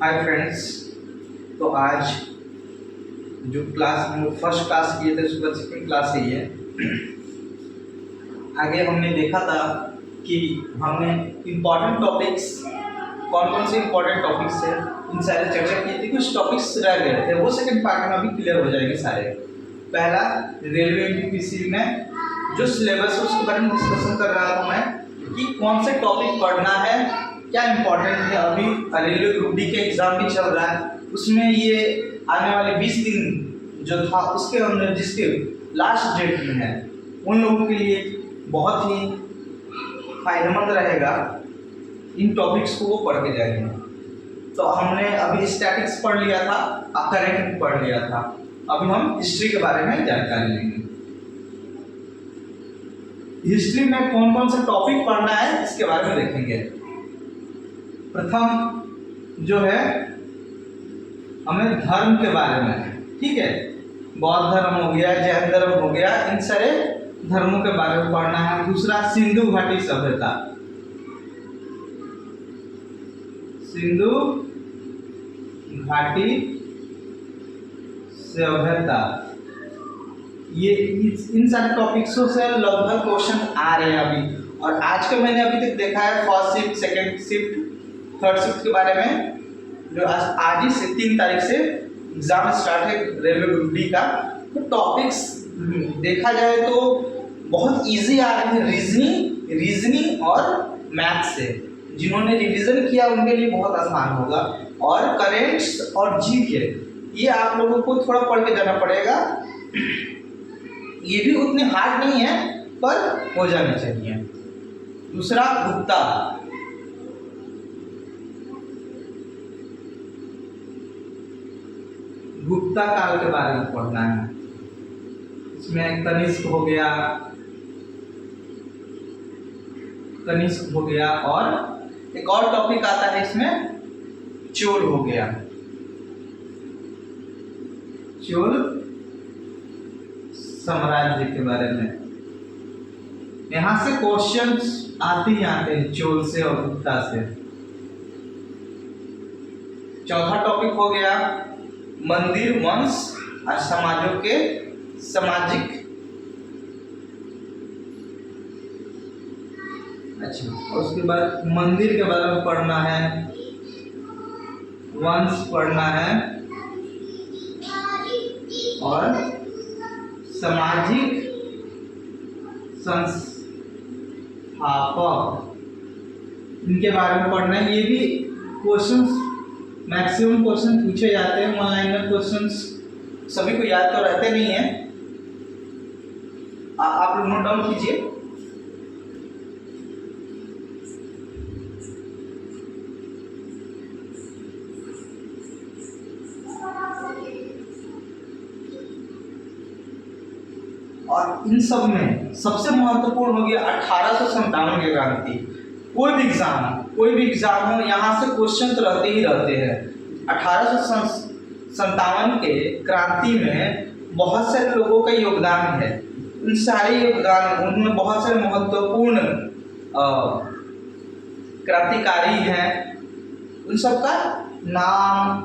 Hi friends. तो आज जो क्लास हम लोग फर्स्ट क्लास किए थे उसके बाद सेकेंड क्लास ही है। आगे हमने देखा था कि हमने इम्पॉर्टेंट टॉपिक्स कौन कौन से इम्पॉर्टेंट टॉपिक्स है इन सारे चर्चा की थी। कुछ टॉपिक्स रह गए थे, वो सेकेंड पार्ट में अभी क्लियर हो जाएंगे सारे। पहला, रेलवे यूपीपीसी में जो सिलेबस है उसके बारे में डिस्कशन कर रहा था मैं कि कौन से टॉपिक पढ़ना है, क्या इम्पोर्टेंट है। अभी रेलवे ग्रुप डी के एग्ज़ाम भी चल रहा है, उसमें ये आने वाले 20 दिन जो था उसके अंदर जिसके लास्ट डेट में है उन लोगों के लिए बहुत ही फायदेमंद रहेगा इन टॉपिक्स को वो पढ़ के जाएंगे। तो हमने अभी स्टैटिक्स पढ़ लिया था, करंट पढ़ लिया था, अभी हम हिस्ट्री के बारे में जानकारी लेंगे। हिस्ट्री में कौन कौन सा टॉपिक पढ़ना है इसके बारे में देखेंगे। प्रथम जो है हमें धर्म के बारे में, ठीक है, बौद्ध धर्म हो गया, जैन धर्म हो गया, इन सारे धर्मों के बारे में पढ़ना है। दूसरा, सिंधु घाटी सभ्यता, सिंधु घाटी सभ्यता, ये इन सारे टॉपिक्सों से लगभग क्वेश्चन आ रहे हैं अभी। और आज का मैंने अभी तक देखा है first shift, second shift, third shift के बारे में, जो आज ही से 3 तारीख से एग्जाम स्टार्ट है रेलवे ग्रुप डी का। तो टॉपिक्स देखा जाए तो बहुत इजी आ रहे हैं, रीजनिंग और मैथ से। जिन्होंने रिवीजन किया उनके लिए बहुत आसान होगा। और करेंट्स और जीके ये आप लोगों को थोड़ा पढ़ के जाना पड़ेगा, ये भी उतने हार्ड नहीं है पर हो जाने चाहिए। दूसरा, गुप्ता काल के बारे में पढ़ना है। इसमें कनिष्क हो गया और एक और टॉपिक आता है इसमें चोल हो गया, चोल साम्राज्य के बारे में। यहां से क्वेश्चंस आते ही आते हैं चोल से और गुप्ता से। चौथा टॉपिक हो गया मंदिर, वंश और समाजों के सामाजिक, अच्छा, और उसके बाद मंदिर के बारे में पढ़ना है, वंश पढ़ना है और सामाजिक संस्थापक इनके बारे में पढ़ना है। ये भी क्वेश्चंस, मैक्सिमम क्वेश्चन पूछे जाते हैं ऑनलाइन में। क्वेश्चंस सभी को याद तो रहते नहीं है, आप लोग नोट डाउन कीजिए। और इन सब में सबसे महत्वपूर्ण हो गया 1857 की क्रांति। कोई भी एग्जाम हो, यहाँ से क्वेश्चन तो रहते ही रहते हैं। 1857 के क्रांति में बहुत सारे लोगों का योगदान है। उन सारे योगदान, उनमें बहुत सारे महत्वपूर्ण क्रांतिकारी हैं, उन सबका नाम,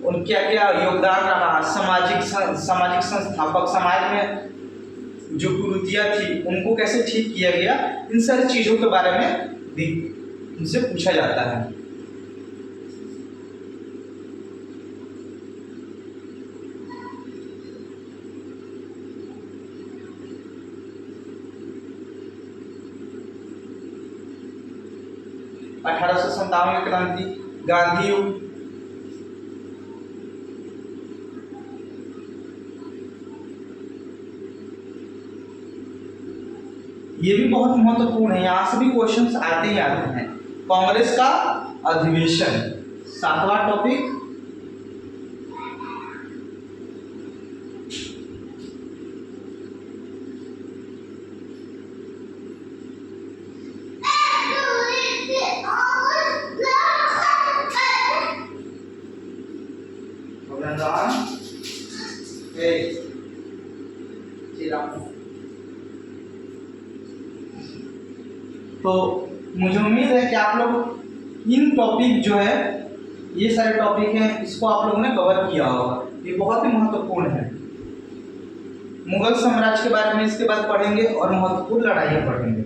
उन क्या क्या योगदान रहा। सामाजिक संस्थापक, समाज में जो कुरीतियाँ थी उनको कैसे ठीक किया गया, इन सारी चीज़ों के बारे में उनसे पूछा जाता है। (1857) की क्रांति, गांधी युग, ये भी बहुत महत्वपूर्ण है, यहाँ से भी क्वेश्चंस आते ही आते हैं। कांग्रेस का अधिवेशन, 7वां टॉपिक। तो मुझे उम्मीद है कि आप लोग इन टॉपिक जो है ये सारे टॉपिक हैं, इसको आप लोगों ने कवर किया होगा, ये बहुत ही महत्वपूर्ण है। मुगल साम्राज्य के बारे में इसके बाद पढ़ेंगे और महत्वपूर्ण लड़ाइयाँ पढ़ेंगे।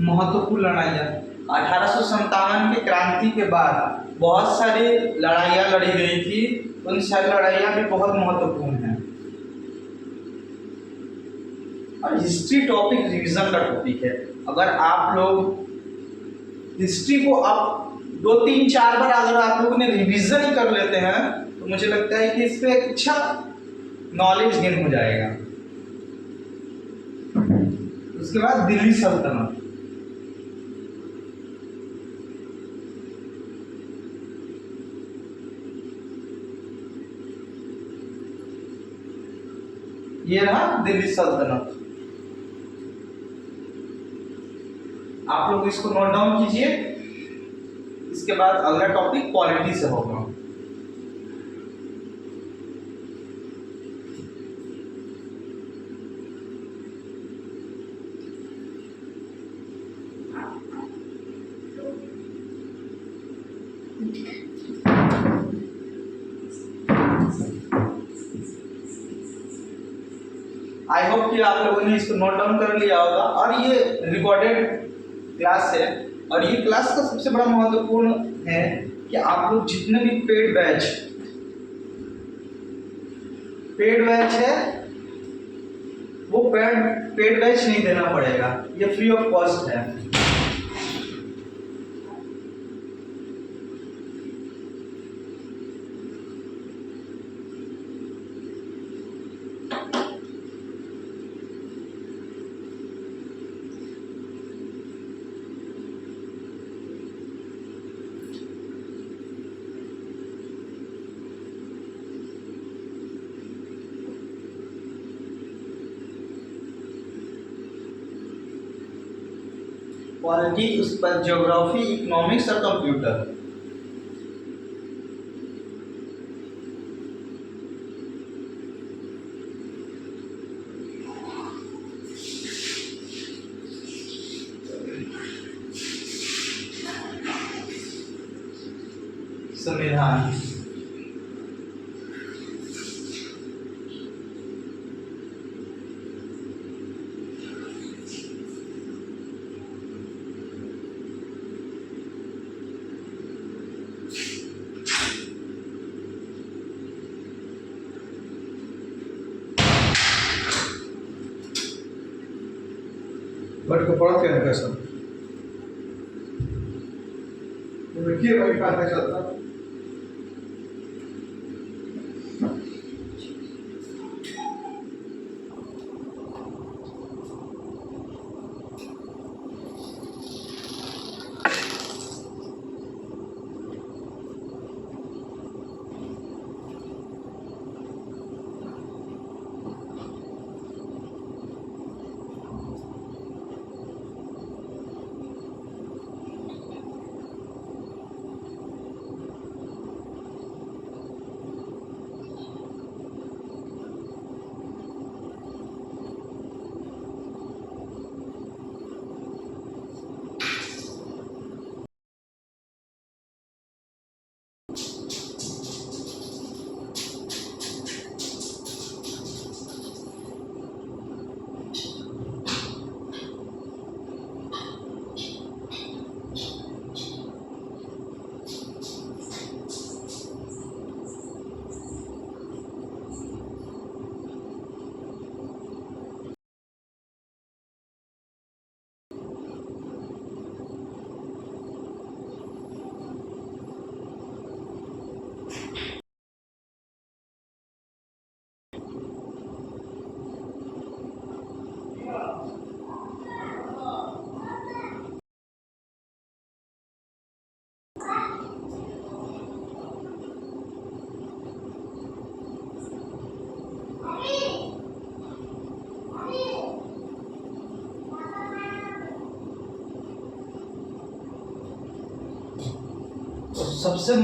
महत्वपूर्ण लड़ाइयाँ 1857 की क्रांति के बाद बहुत सारी लड़ाइयाँ लड़ी गई थी, उन सारी लड़ाइयाँ भी बहुत महत्वपूर्ण हैं। और हिस्ट्री टॉपिक रिवीजन का टॉपिक है। अगर आप लोग हिस्ट्री को आप 2-3-4 बार अगर आप लोगों ने रिवीजन ही कर लेते हैं तो मुझे लगता है कि इस पे एक अच्छा नॉलेज गेन हो जाएगा। उसके बाद दिल्ली सल्तनत, ये रहा दिल्ली सल्तनत। आप लोग इसको नोट डाउन कीजिए। इसके बाद अगला टॉपिक पॉलिटी से होगा। आई होप कि आप लोगों ने इसको नोट डाउन कर लिया होगा। और ये रिकॉर्डेड क्लास है, और ये क्लास का सबसे बड़ा महत्वपूर्ण है कि आप लोग जितने भी पेड बैच है वो पेड बैच नहीं देना पड़ेगा, ये फ्री ऑफ कॉस्ट है। पॉलिटी, उस पर ज्योग्राफी, इकोनॉमिक्स और कंप्यूटर। संविधान, बट को पढ़ते हैं कैसा देखिए भाई पता चलता। सबसे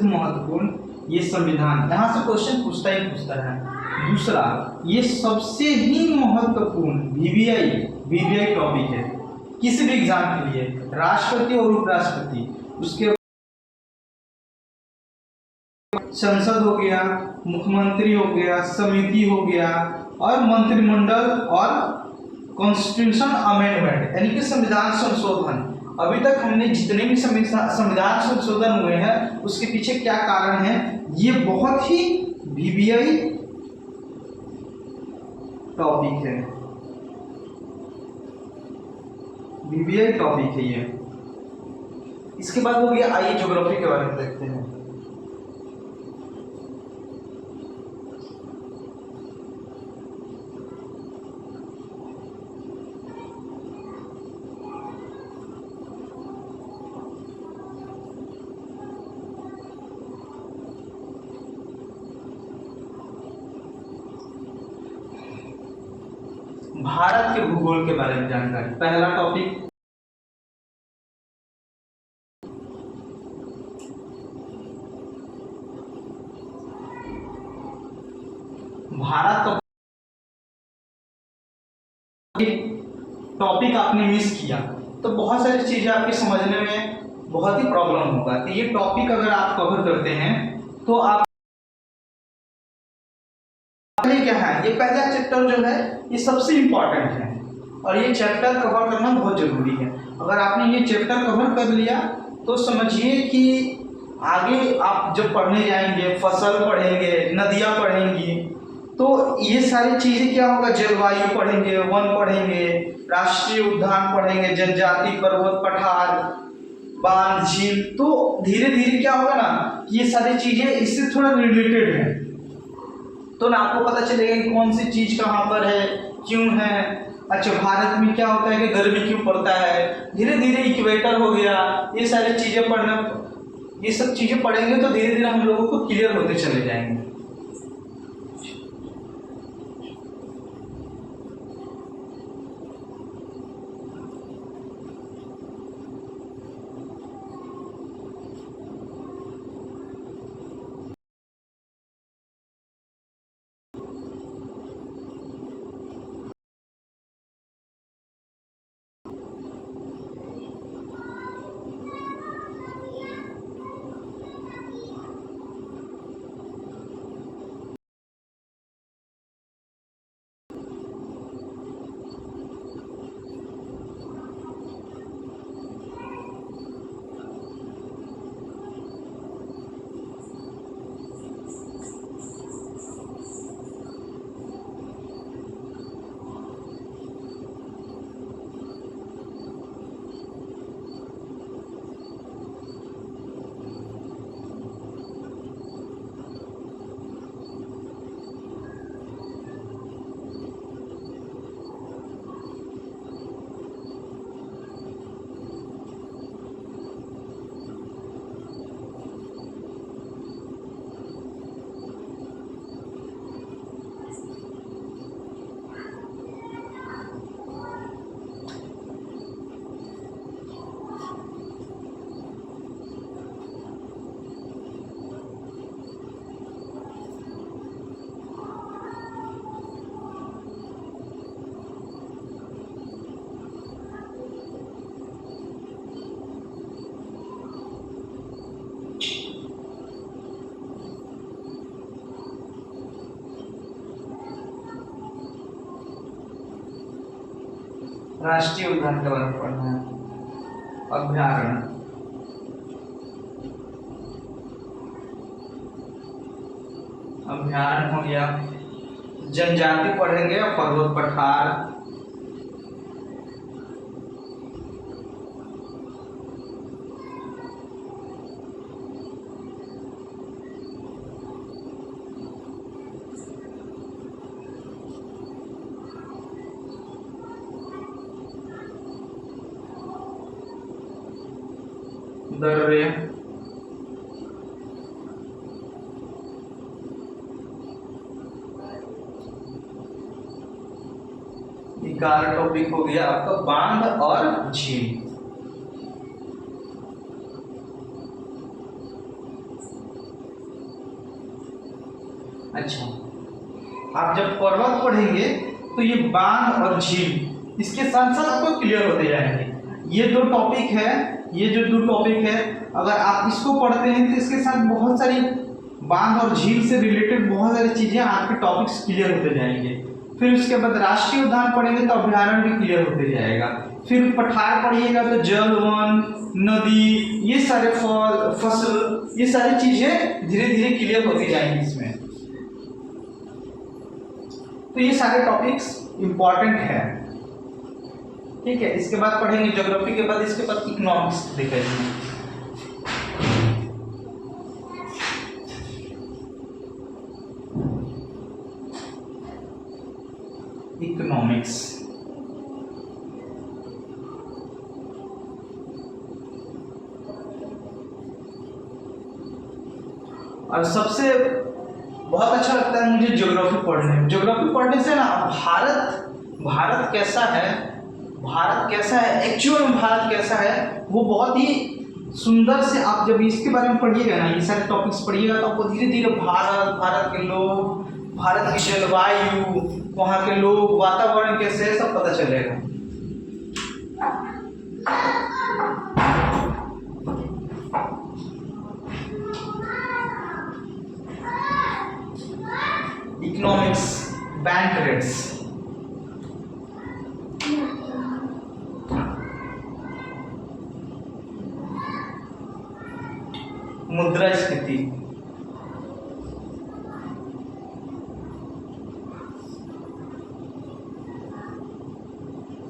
महत्वपूर्ण ये संविधान, यहाँ से क्वेश्चन पूछता ही पूछता है। दूसरा, ये सबसे ही महत्वपूर्ण वीवीआई टॉपिक है किसी भी एग्जाम के लिए, राष्ट्रपति और उपराष्ट्रपति, उसके संसद हो गया, मुख्यमंत्री हो गया, समिति हो गया, और मंत्रिमंडल और कॉन्स्टिट्यूशन अमेंडमेंट यानी कि संविधान संशोधन। अभी तक हमने जितने भी संविधान संशोधन हुए हैं उसके पीछे क्या कारण है, ये बहुत ही वीवीआई टॉपिक है, वीवीआई टॉपिक है ये। इसके बाद हो गया, आइए ज्योग्राफी के बारे में देखते हैं। भारत के भूगोल के बारे में जानकारी, पहला टॉपिक भारत का टॉपिक आपने मिस किया तो बहुत सारी चीजें आपके समझने में बहुत ही प्रॉब्लम होगा। तो ये टॉपिक अगर आप कवर करते हैं तो आप क्या है, ये पहला चैप्टर जो है ये सबसे इम्पोर्टेंट है और ये चैप्टर कवर करना बहुत जरूरी है। अगर आपने ये चैप्टर कवर कर लिया तो समझिए कि आगे आप जब पढ़ने जाएंगे, फसल पढ़ेंगे, नदियाँ पढ़ेंगी, तो ये सारी चीजें क्या होगा, जलवायु पढ़ेंगे, वन पढ़ेंगे, राष्ट्रीय उद्यान पढ़ेंगे, जनजाति, पर्वत, पठार, बांध, झील, तो धीरे धीरे क्या होगा ना, ये सारी चीजें इससे थोड़ा रिलेटेड है, तो ना आपको पता चलेगा कि कौन सी चीज कहाँ पर है, क्यों है। अच्छा, भारत में क्या होता है कि गर्मी क्यों पड़ता है, धीरे धीरे इक्वेटर हो गया, ये सारी चीजें पढ़ना, ये सब चीजें पढ़ेंगे तो धीरे धीरे हम लोगों को क्लियर होते चले जाएंगे। राष्ट्रीय उद्यान के बारे में पढ़ना है, अभ्यारण्य, अभ्यारण्य हो गया, जनजाति पढ़ेंगे, पर्वत, पठार, दर्रे, टॉपिक हो गया आपका बांध और झील। अच्छा, आप जब पर्वत पढ़ेंगे तो ये बांध और झील इसके साथ साथ आपको क्लियर होते जाएंगे। ये दो टॉपिक है, ये जो दो टॉपिक है, अगर आप इसको पढ़ते हैं तो इसके साथ बहुत सारी बांध और झील से रिलेटेड बहुत सारी चीजें आपके टॉपिक्स क्लियर होते जाएंगे। फिर उसके बाद राष्ट्रीय उद्यान पढ़ेंगे तो अभ्यारण्य भी क्लियर होते जाएगा। फिर पठार पढ़िएगा तो जल, वन, नदी, ये सारे फल, फसल, ये सारी चीजें धीरे धीरे क्लियर होती जाएंगी इसमें। तो ये सारे टॉपिक्स इंपॉर्टेंट है, ठीक है। इसके बाद पढ़ेंगे ज्योग्राफी के बाद, इसके बाद इकोनॉमिक्स देखेंगे। इकोनॉमिक्स और सबसे बहुत अच्छा लगता है मुझे ज्योग्राफी पढ़ने में। ज्योग्राफी पढ़ने से ना भारत कैसा है, भारत कैसा है, एक्चुअल में भारत कैसा है, वो बहुत ही सुंदर से आप जब इसके बारे में पढ़िएगा ना, ये सारे टॉपिक्स पढ़िएगा तो आपको धीरे धीरे भारत के लोग, भारत की जलवायु, वहाँ के लोग, वातावरण कैसे है, सब पता चलेगा। इकोनॉमिक्स, बैंक रेट्स, मुद्रास्फीति,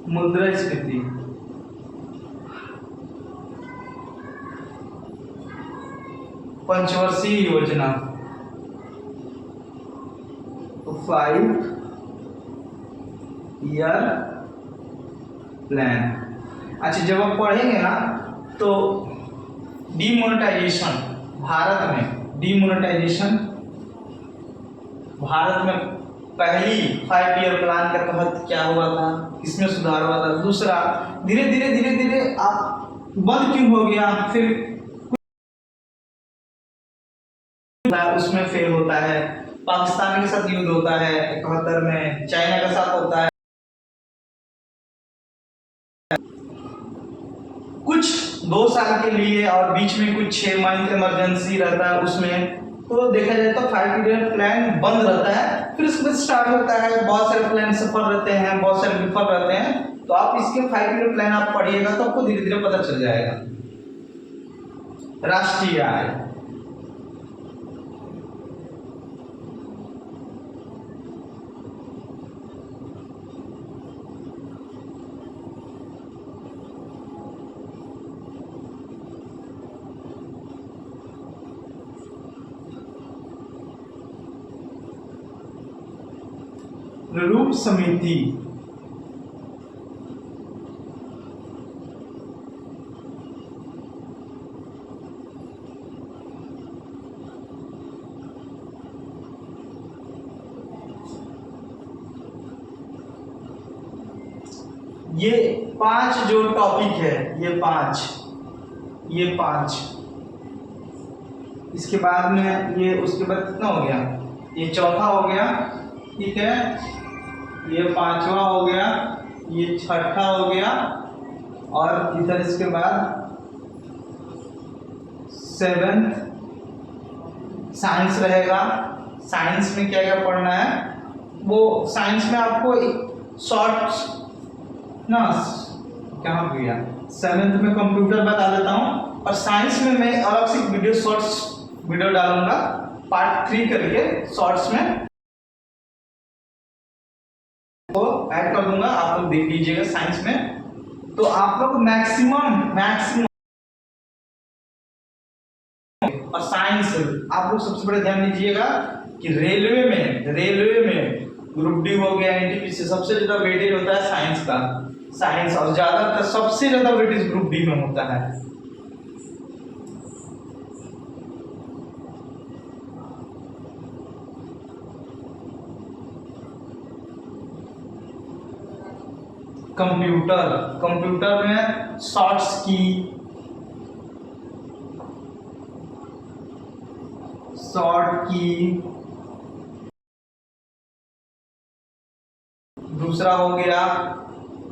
मुद्रास्फीति, पंचवर्षीय योजना, 5 ईयर प्लान। अच्छा, जब आप पढ़ेंगे ना तो डिमोनेटाइजेशन, भारत में डिमोनेटाइजेशन, भारत में पहली 5 ईयर प्लान के तहत क्या हुआ था, किसमें सुधार हुआ था। दूसरा, धीरे धीरे आप बंद क्यों हो गया, फिर उसमें फेल होता है। पाकिस्तान के साथ युद्ध होता है 71 में, चाइना के साथ होता है, कुछ 2 साल के लिए और बीच में कुछ 6 मंथ इमरजेंसी रहता है उसमें। तो देखा जाए तो 5 ईयर प्लान बंद रहता है, फिर उसके बाद स्टार्ट होता है। बहुत सारे प्लान सफल रहते हैं, बहुत सारे विफल रहते हैं। तो आप इसके 5 ईयर प्लान आप पढ़िएगा तो आपको धीरे धीरे पता चल जाएगा। राष्ट्रीय आय, रूप समिति, ये 5 जो टॉपिक है, ये 5, इसके बाद में ये, उसके बाद कितना हो गया, ये चौथा हो गया, ठीक है, ये 5वां हो गया, ये 6ठा हो गया, और इधर इसके बाद 7th साइंस रहेगा। साइंस में क्या क्या पढ़ना है, वो साइंस में आपको शॉर्ट्स ना, कहाँ गया, 7th में कंप्यूटर बता देता हूँ, और साइंस में मैं अलग से वीडियो शॉर्ट्स वीडियो डालूंगा पार्ट 3 करके, शॉर्ट्स में वो ऐड कर दूंगा, आप लोग देख लीजिएगा साइंस में। तो आप लोग मैक्सिमम और साइंस आप लोग सबसे बड़ा ध्यान दीजिएगा कि रेलवे में ग्रुप डी हो गया, एनटीपीसी, सबसे ज्यादा वेटेज होता है साइंस का, साइंस, और ज्यादातर सबसे ज्यादा वेटेज ग्रुप डी में होता है। कंप्यूटर में शॉर्ट्स की, दूसरा हो गया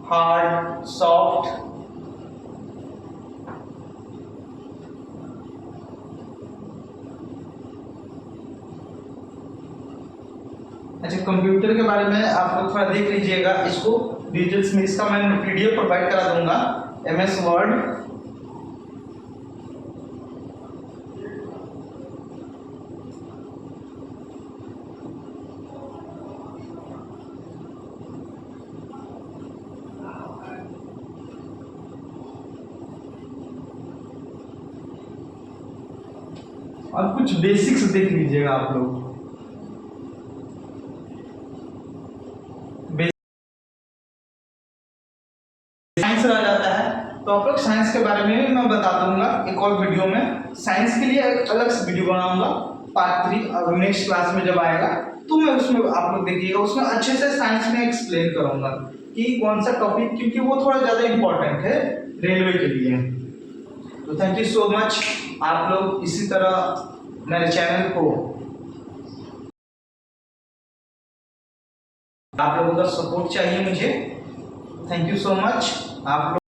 हार्ड, सॉफ्ट, अच्छा कंप्यूटर के बारे में आप लोग थोड़ा देख लीजिएगा, इसको डिटेल्स में इसका मैं पीडीएफ प्रोवाइड करा दूंगा, एमएस वर्ड। और कुछ बेसिक्स देख लीजिएगा आप लोग। साइंस रह जाता है तो आप लोग साइंस के बारे में भी मैं बता दूंगा एक और वीडियो में। साइंस के लिए एक अलग से वीडियो बनाऊंगा पार्ट 3, और नेक्स्ट क्लास में जब आएगा तो मैं उसमें आप लोग देखिएगा, उसमें अच्छे से साइंस में एक्सप्लेन करूंगा कि कौन सा टॉपिक, क्योंकि वो थोड़ा ज़्यादा इंपॉर्टेंट है रेलवे के लिए। तो थैंक यू सो मच। आप लोग इसी तरह मेरे चैनल को, आप लोगों का सपोर्ट चाहिए मुझे। Thank you so much. आप लोग